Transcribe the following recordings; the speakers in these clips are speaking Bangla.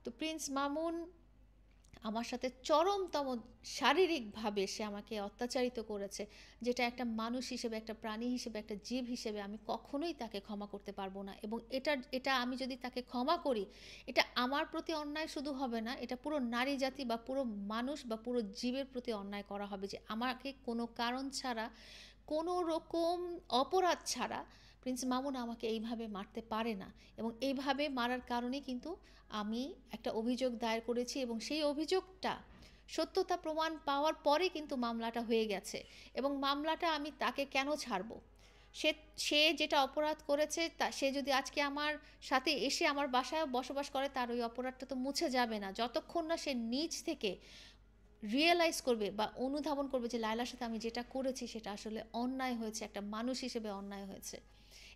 তো প্রিন্স মামুন আমার সাথে চরমতম শারীরিকভাবে সে আমাকে অত্যাচারিত করেছে, যেটা একটা মানুষ হিসেবে, একটা প্রাণী হিসেবে, একটা জীব হিসেবে আমি কখনোই তাকে ক্ষমা করতে পারবো না। এবং এটা আমি যদি তাকে ক্ষমা করি, এটা আমার প্রতি অন্যায় শুধু হবে না, এটা পুরো নারী জাতি বা পুরো মানুষ বা পুরো জীবের প্রতি অন্যায় করা হবে, যে আমাকে কোনো কারণ ছাড়া, কোনো রকম অপরাধ ছাড়া প্রিন্স মামুন আমাকে এইভাবে মারতে পারে না। এবং এইভাবে মারার কারণে কিন্তু আমি একটা অভিযোগ দায়ের করেছি, এবং সেই অভিযোগটা সত্যতা প্রমাণ পাওয়ার পরে কিন্তু মামলাটা হয়ে গেছে। এবং মামলাটা আমি তাকে কেন ছাড়ব? সে সে যেটা অপরাধ করেছে, তা সে যদি আজকে আমার সাথে এসে আমার বাসায় বসবাস করে, তার ওই অপরাধটা তো মুছে যাবে না যতক্ষণ না সে নিজ থেকে রিয়েলাইজ করবে বা অনুধাবন করবে যে লায়লার সাথে আমি যেটা করেছি সেটা আসলে অন্যায় হয়েছে, একটা মানুষ হিসেবে অন্যায় হয়েছে।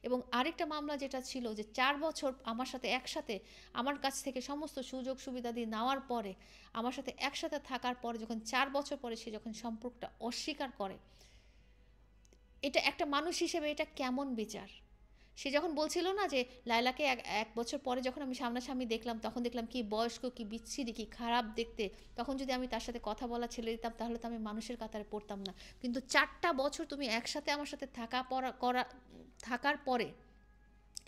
এবং আরেকটা মামলা যেটা ছিল, যে 4 বছর আমার সাথে একসাথে, আমার কাছ থেকে সমস্ত সুযোগ সুবিধা দিয়ে নেওয়ার পরে, আমার সাথে একসাথে থাকার পরে যখন 4 বছর পরে সে যখন সম্পর্কটা অস্বীকার করে, এটা একটা মানুষ হিসেবে এটা কেমন বিচার? সে যখন বলছিল না যে লায়লাকে এক বছর পরে যখন আমি সামনাসামনি দেখলাম, তখন দেখলাম কি বয়স্ক, কি বিচ্ছিরি, কি খারাপ দেখতে, তখন যদি আমি তার সাথে কথা বলা ছেড়ে দিতাম তাহলে তো আমি মানুষের কাতারে পড়তাম না। কিন্তু 4টা বছর তুমি একসাথে আমার সাথে থাকার পরে,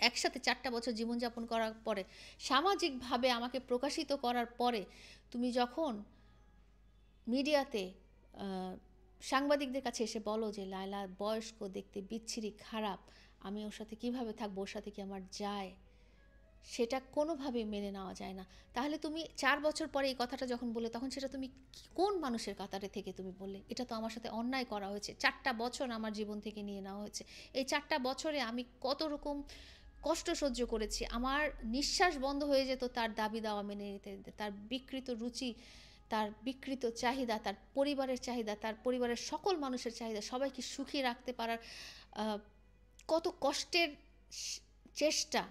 একসাথে 4টা বছর জীবনযাপন করার পরে, সামাজিকভাবে আমাকে প্রকাশিত করার পরে, তুমি যখন মিডিয়াতে সাংবাদিকদের কাছে এসে বলো যে লায়লা বয়স্ক, দেখতে বিচ্ছিরি, খারাপ, আমি ওর সাথে কীভাবে থাকবো, ওর সাথে কি আমার যায়, সেটা কোনোভাবেই মেনে নেওয়া যায় না। তাহলে তুমি 4 বছর পরে এই কথাটা যখন বললে, তখন সেটা তুমি কোন মানুষের কাতারে থেকে তুমি বললে? এটা তো আমার সাথে অন্যায় করা হয়েছে, 4টা বছর আমার জীবন থেকে নিয়ে নেওয়া হয়েছে। এই 4টা বছরে আমি কত রকম কষ্ট সহ্য করেছি, আমার নিঃশ্বাস বন্ধ হয়ে যেত তার দাবি দাওয়া মেনে নিতে নিতে, তার বিকৃত রুচি, তার বিকৃত চাহিদা, তার পরিবারের চাহিদা, তার পরিবারের সকল মানুষের চাহিদা, সবাইকে সুখী রাখতে পারার কত কষ্টের চেষ্টা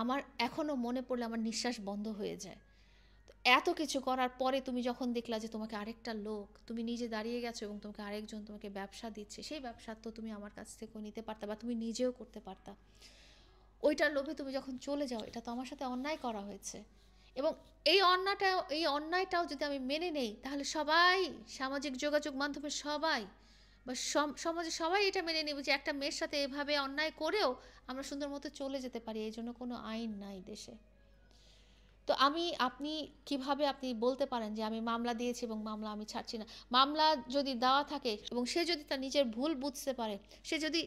আমার এখনও মনে পড়লে আমার নিঃশ্বাস বন্ধ হয়ে যায়। এত কিছু করার পরে তুমি যখন দেখলা যে তোমাকে আরেকটা লোক, তুমি নিজে দাঁড়িয়ে গেছো এবং তোমাকে আরেকজন তোমাকে ব্যবসা দিচ্ছে, সেই ব্যবসা তো তুমি আমার কাছ থেকেও নিতে পারতা বা তুমি নিজেও করতে পারতা। ওইটার লোভে তুমি যখন চলে যাও, এটা তো আমার সাথে অন্যায় করা হয়েছে। এবং এই অন্যায়টাও যদি আমি মেনে নেই, তাহলে সবাই, সামাজিক যোগাযোগ মাধ্যমে সবাই বা সমাজে সবাই এটা মেনে নেবে যে একটা মেয়ের সাথে এভাবে অন্যায় করেও আমরা সুন্দর মতো চলে যেতে পারি, এই জন্য কোনো আইন নাই দেশে। তো আপনি কিভাবে আপনি বলতে পারেন যে আমি মামলা দিয়েছি এবং মামলা আমি ছাড়ছি না? মামলা যদি দেওয়া থাকে এবং সে যদি তার নিজের ভুল বুঝতে পারে, সে যদি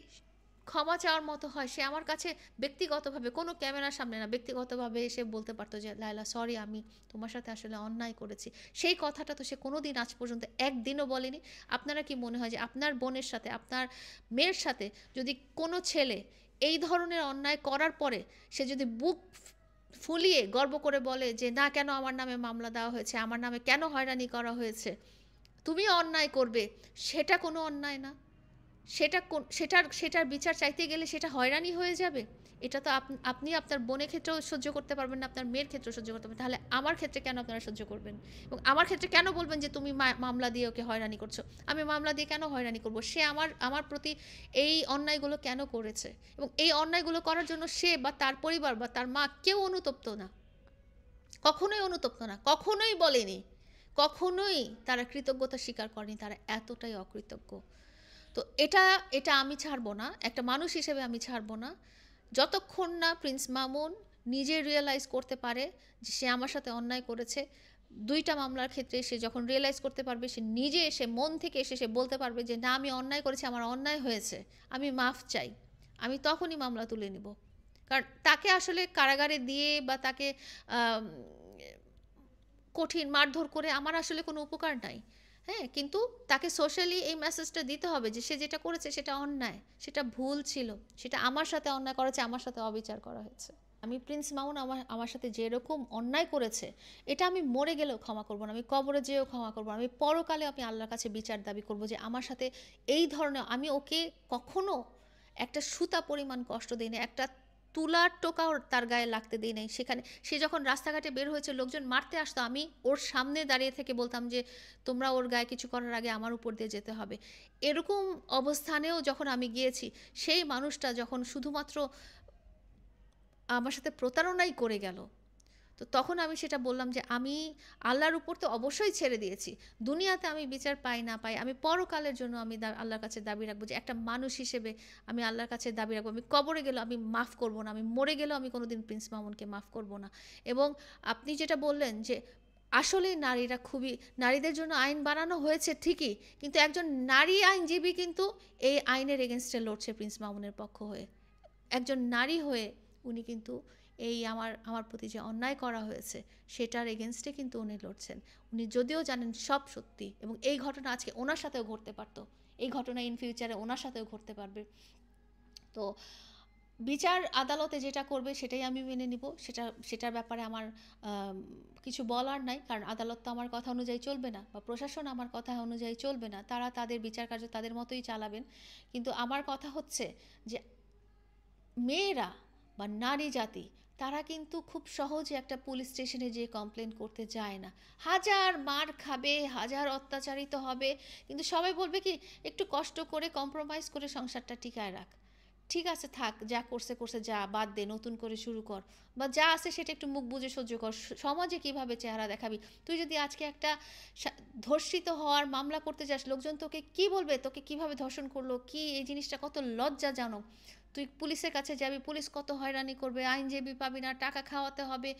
ক্ষমা চাওয়ার মতো হয়, সে আমার কাছে ব্যক্তিগতভাবে, কোনো ক্যামেরার সামনে না, ব্যক্তিগতভাবে এসে বলতে পারতো যে লায়লা সরি, আমি তোমার সাথে আসলে অন্যায় করেছি। সেই কথাটা তো সে কোনো দিন আজ পর্যন্ত একদিনও বলেনি। আপনারা কি মনে হয় যে আপনার বোনের সাথে, আপনার মেয়ের সাথে যদি কোনো ছেলে এই ধরনের অন্যায় করার পরে সে যদি বুক ফুলিয়ে গর্ব করে বলে যে না, কেন আমার নামে মামলা দেওয়া হয়েছে, আমার নামে কেন হয়রানি করা হয়েছে, তুমিও অন্যায় করবে, সেটা কোনো অন্যায় না? সেটার বিচার চাইতে গেলে সেটা হয়রানি হয়ে যাবে। এটা তো আপনি আপনার বোনের ক্ষেত্রেও সহ্য করতে পারবেন না, আপনার মেয়ের ক্ষেত্রেও সহ্য করতে পারবেন, তাহলে আমার ক্ষেত্রে কেন আপনারা সহ্য করবেন? এবং আমার ক্ষেত্রে কেন বলবেন যে তুমি মামলা দিয়ে ওকে হয়রানি করছো? আমি মামলা দিয়ে কেন হয়রানি করব? সে আমার প্রতি এই অন্যায়গুলো কেন করেছে? এবং এই অন্যায়গুলো করার জন্য সে বা তার পরিবার বা তার মা কেউ অনুতপ্ত না, কখনোই অনুতপ্ত না, কখনোই বলেনি, কখনোই তারা কৃতজ্ঞতা স্বীকার করেনি, তারা এতটাই অকৃতজ্ঞ। তো এটা এটা আমি ছাড়বো না, একটা মানুষ হিসেবে আমি ছাড়বো না, যতক্ষণ না প্রিন্স মামুন নিজে রিয়েলাইজ করতে পারে যে সে আমার সাথে অন্যায় করেছে। 2টা মামলার ক্ষেত্রে সে যখন রিয়েলাইজ করতে পারবে, সে নিজে এসে মন থেকে এসে সে বলতে পারবে যে না, আমি অন্যায় করেছি, আমার অন্যায় হয়েছে, আমি মাফ চাই, আমি তখনই মামলা তুলে নিব। কারণ তাকে আসলে কারাগারে দিয়ে বা তাকে কঠিন মারধর করে আমার আসলে কোনো উপকার নাই। হ্যাঁ, কিন্তু তাকে সোশ্যালি এই মেসেজটা দিতে হবে যে সে যেটা করেছে সেটা অন্যায়, সেটা ভুল ছিল, সেটা আমার সাথে অন্যায় করেছে, আমার সাথে অবিচার করা হয়েছে। আমি প্রিন্স মামুন আমার আমার সাথে যেরকম অন্যায় করেছে, এটা আমি মরে গেলেও ক্ষমা করবো না, আমি কবরে যেয়েও ক্ষমা করবো না, আমি পরকালে আমি আল্লাহর কাছে বিচার দাবি করবো যে আমার সাথে এই ধরনের, আমি ওকে কখনো একটা সুতা পরিমাণ কষ্ট দিই না, একটা তুলার টোকাও তার গায়ে লাগতে দিই নাই। সেখানে সে যখন রাস্তাঘাটে বের হয়েছে, লোকজন মারতে আসতো, আমি ওর সামনে দাঁড়িয়ে থেকে বলতাম যে তোমরা ওর গায়ে কিছু করার আগে আমার উপর দিয়ে যেতে হবে। এরকম অবস্থানেও যখন আমি গিয়েছি, সেই মানুষটা যখন শুধুমাত্র আমার সাথে প্রতারণাই করে গেল, তো তখন আমি সেটা বললাম যে, "আমি আল্লাহর উপর তো অবশ্যই ছেড়ে দিয়েছি। দুনিয়াতে আমি বিচার পাই না পাই, আমি পরকালের জন্য আমি আল্লাহর কাছে দাবি রাখবো যে একটা মানুষ হিসেবে আমি আল্লাহর কাছে দাবি রাখবো। আমি কবরে গেলেও আমি মাফ করব না। আমি মরে গেলেও আমি কোনোদিন প্রিন্স মামুনকে মাফ করব না।" এবং আপনি যেটা বললেন যে আসলেই নারীরা খুবই, নারীদের জন্য আইন বানানো হয়েছে ঠিকই, কিন্তু একজন নারী আইনজীবী কিন্তু এই আইনের এগেইনস্টে লড়ছে প্রিন্স মামুনের পক্ষ হয়ে। একজন নারী হয়ে উনি কিন্তু এই আমার প্রতি যে অন্যায় করা হয়েছে সেটার এগেনস্টে কিন্তু উনি লড়ছেন। উনি যদিও জানেন সব সত্যি এবং এই ঘটনা আজকে ওনার সাথেও ঘটতে পারতো, এই ঘটনা ইন ফিউচারে ওনার সাথেও ঘটতে পারবে। তো বিচার আদালতে যেটা করবে সেটাই আমি মেনে নিব। সেটার ব্যাপারে আমার কিছু বলার নাই, কারণ আদালত তো আমার কথা অনুযায়ী চলবে না বা প্রশাসন আমার কথা অনুযায়ী চলবে না, তারা তাদের বিচার কার্য তাদের মতোই চালাবেন। কিন্তু আমার কথা হচ্ছে যে মেয়েরা বা নারী জাতি তারা কিন্তু খুব সহজে একটা পুলিশ স্টেশনে যেয়ে কমপ্লেন করতে যায় না। হাজার মার খাবে, হাজার অত্যাচারিত হবে, কিন্তু সবাই বলবে কি, একটু কষ্ট করে কম্প্রোমাইজ করে সংসারটা টিকায় রাখ, ঠিক আছে থাক, যা করছে করছে, যা বাদ দে, নতুন করে শুরু কর, বা যা আছে সেটা একটু মুখ বুজে সহ্য কর, সমাজে কিভাবে চেহারা দেখাবি। তুই যদি আজকে একটা ধর্ষিত হওয়ার মামলা করতে যাস, লোকজন তোকে কি বলবে, তোকে কিভাবে ধর্ষণ করলো, কি এই জিনিসটা কত লজ্জাজনক। তুই পুলিশের কাছে যাবি, পুলিশ কত হয়রানি করবে, আইনজীবী পাবি না, টাকা খাওয়াতে হবে,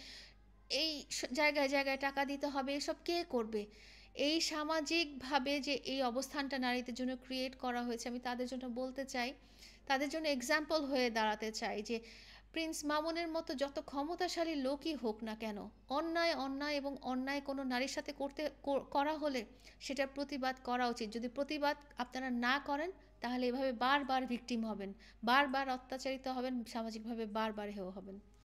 এই জায়গায় জায়গায় টাকা দিতে হবে, এসব কে করবে। এই সামাজিকভাবে যে এই অবস্থানটা নারীদের জন্য ক্রিয়েট করা হয়েছে, আমি তাদের জন্য বলতে চাই, তাদের জন্য এক্সাম্পল হয়ে দাঁড়াতে চাই যে প্রিন্স মামুনের মতো যত ক্ষমতাশালী লোকই হোক না কেন, অন্যায় অন্যায় এবং অন্যায় কোনো নারীর সাথে করা হলে সেটার প্রতিবাদ করা উচিত। যদি প্রতিবাদ আপনারা না করেন তাহলে এভাবে বারবার ভিকটিম হবেন, বারবার অত্যাচারিত হবেন, সামাজিকভাবে বারবার হেয় হবেন।